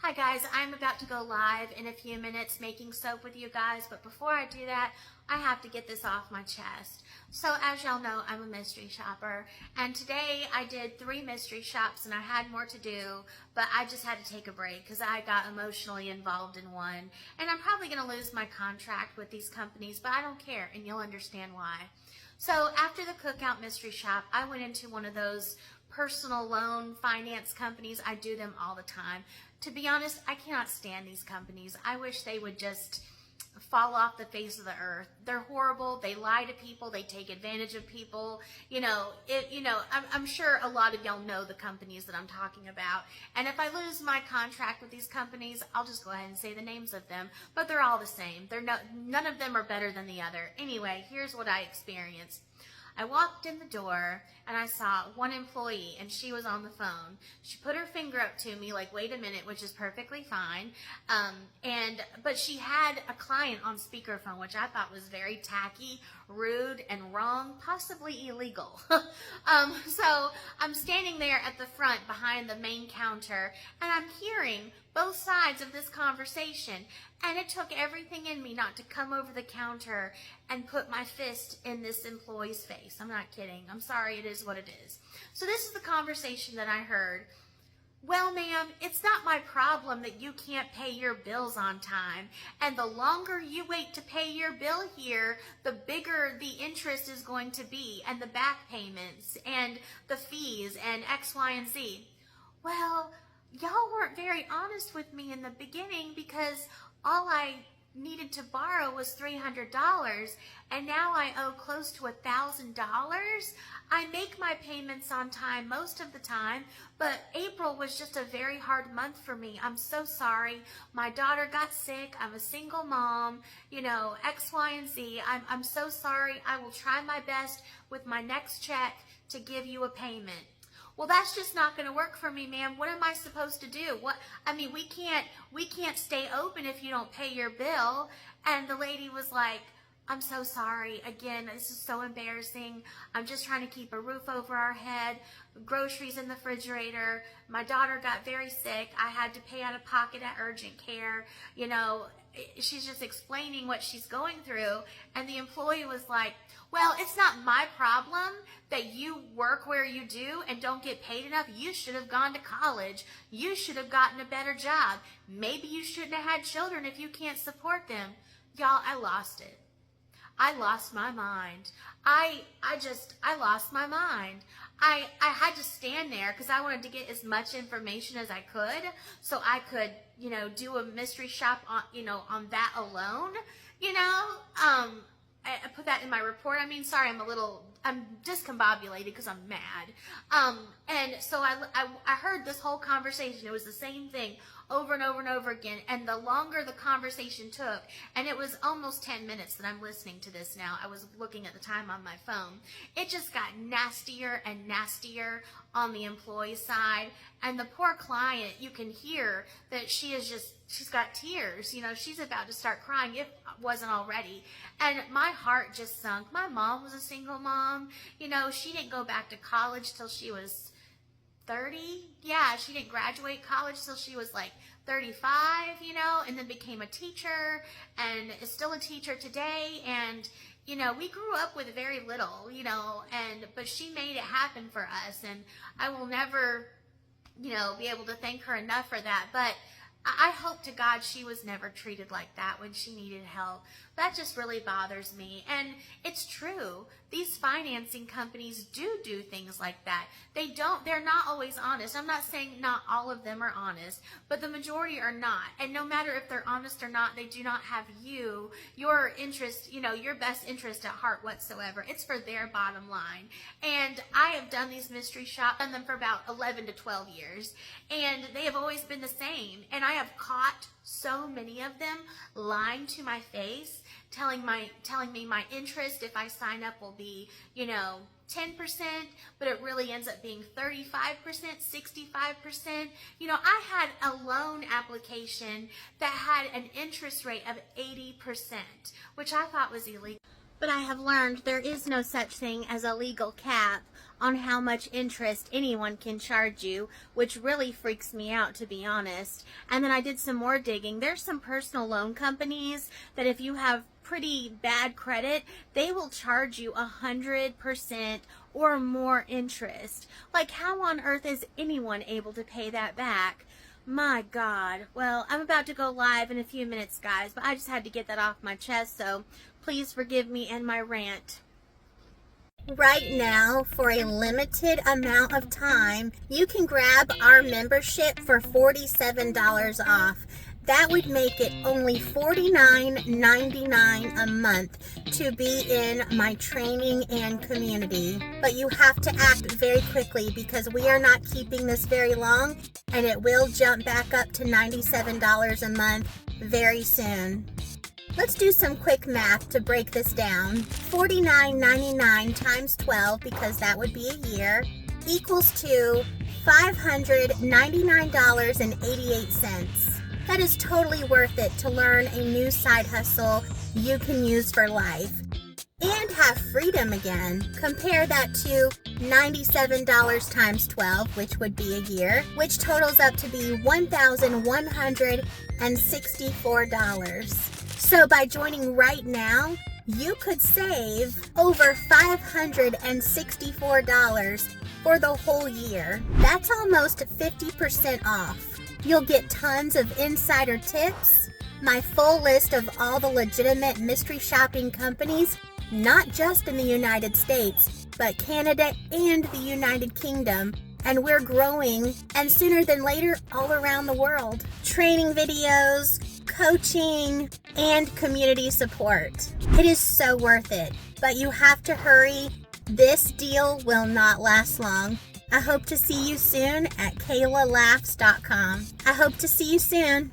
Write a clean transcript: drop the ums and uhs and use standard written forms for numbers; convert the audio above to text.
Hi guys, I'm about to go live in a few minutes making soap with you guys, but before I do that, I have to get this off my chest. So as y'all know, I'm a mystery shopper, and today I did 3 mystery shops and I had more to do, but I just had to take a break because I got emotionally involved in one, and I'm probably going to lose my contract with these companies, but I don't care, and you'll understand why. So after the Cookout Mystery Shop, I went into one of those personal loan finance companies. I do them all the time. To be honest, I cannot stand these companies. I wish they would just fall off the face of the earth. They're horrible. They lie to people. They take advantage of people. I'm sure a lot of y'all know the companies that I'm talking about. And if I lose my contract with these companies, I'll just go ahead and say the names of them. But they're all the same. None of them are better than the other. Anyway, here's what I experienced. I walked in the door and I saw one employee and she was on the phone. She put her finger up to me like, wait a minute, which is perfectly fine. But she had a client on speakerphone, which I thought was very tacky, rude, and wrong, possibly illegal. So I'm standing there at the front behind the main counter and I'm hearing both sides of this conversation, and it took everything in me not to come over the counter and put my fist in this employee's face. I'm not kidding. I'm sorry, it is what it is. So this is the conversation that I heard. Well, ma'am, it's not my problem that you can't pay your bills on time. And the longer you wait to pay your bill here, the bigger the interest is going to be, and the back payments, and the fees, and X, Y, and Z. Well, y'all weren't very honest with me in the beginning because all I needed to borrow was $300, and now I owe close to $1,000. I make my payments on time most of the time, but April was just a very hard month for me. I'm so sorry. My daughter got sick. I'm a single mom, X, Y, and Z. I'm so sorry. I will try my best with my next check to give you a payment. Well, that's just not going to work for me, ma'am. What am I supposed to do? We can't stay open if you don't pay your bill. And the lady was like, I'm so sorry. Again, this is so embarrassing. I'm just trying to keep a roof over our head, groceries in the refrigerator. My daughter got very sick. I had to pay out of pocket at urgent care. She's just explaining what she's going through. And the employee was like, well, it's not my problem that you work where you do and don't get paid enough. You should have gone to college. You should have gotten a better job. Maybe you shouldn't have had children if you can't support them. Y'all, I lost it. I lost my mind. I lost my mind. I had to stand there because I wanted to get as much information as I could so I could, do a mystery shop on that alone, I put that in my report. I'm discombobulated because I'm mad. And so I heard this whole conversation. It was the same thing over and over and over again. And the longer the conversation took, and it was almost 10 minutes that I'm listening to this now. I was looking at the time on my phone. It just got nastier and nastier on the employee side. And the poor client, you can hear that she's got tears. She's about to start crying if it wasn't already. And my heart just sunk. My mom was a single mom. She didn't go back to college till she was 30. Yeah, she didn't graduate college till she was like 35, and then became a teacher and is still a teacher today. And, we grew up with very little, but she made it happen for us. And I will never, be able to thank her enough for that. But I hope to God she was never treated like that when she needed help. That just really bothers me. And it's true. These financing companies do things like that. They're not always honest. I'm not saying not all of them are honest, but the majority are not. And no matter if they're honest or not, they do not have your interest, your best interest at heart whatsoever. It's for their bottom line. And I have done these mystery shops, done them for about 11 to 12 years, and they have always been the same. And I have caught so many of them lying to my face, telling me my interest if I sign up will be, 10%, but it really ends up being 35%, 65%. I had a loan application that had an interest rate of 80%, which I thought was illegal. But I have learned there is no such thing as a legal cap on how much interest anyone can charge you, which really freaks me out, to be honest. And then I did some more digging. There's some personal loan companies that if you have pretty bad credit, they will charge you 100% or more interest. Like, how on earth is anyone able to pay that back? My God. Well, I'm about to go live in a few minutes, guys, but I just had to get that off my chest, so please forgive me and my rant. Right now, for a limited amount of time, you can grab our membership for $47 off. That would make it only $49.99 a month to be in my training and community. But you have to act very quickly because we are not keeping this very long, and it will jump back up to $97 a month very soon. Let's do some quick math to break this down. $49.99 times 12, because that would be a year, equals to $599.88. That is totally worth it to learn a new side hustle you can use for life and have freedom again. Compare that to $97 times 12, which would be a year, which totals up to be $1,164. So by joining right now, you could save over $564 for the whole year. That's almost 50% off. You'll get tons of insider tips, my full list of all the legitimate mystery shopping companies, not just in the United States, but Canada and the United Kingdom. And we're growing, and sooner than later, all around the world. Training videos, coaching, and community support. It is so worth it, but you have to hurry. This deal will not last long. I hope to see you soon at KaylaLaughs.com. I hope to see you soon.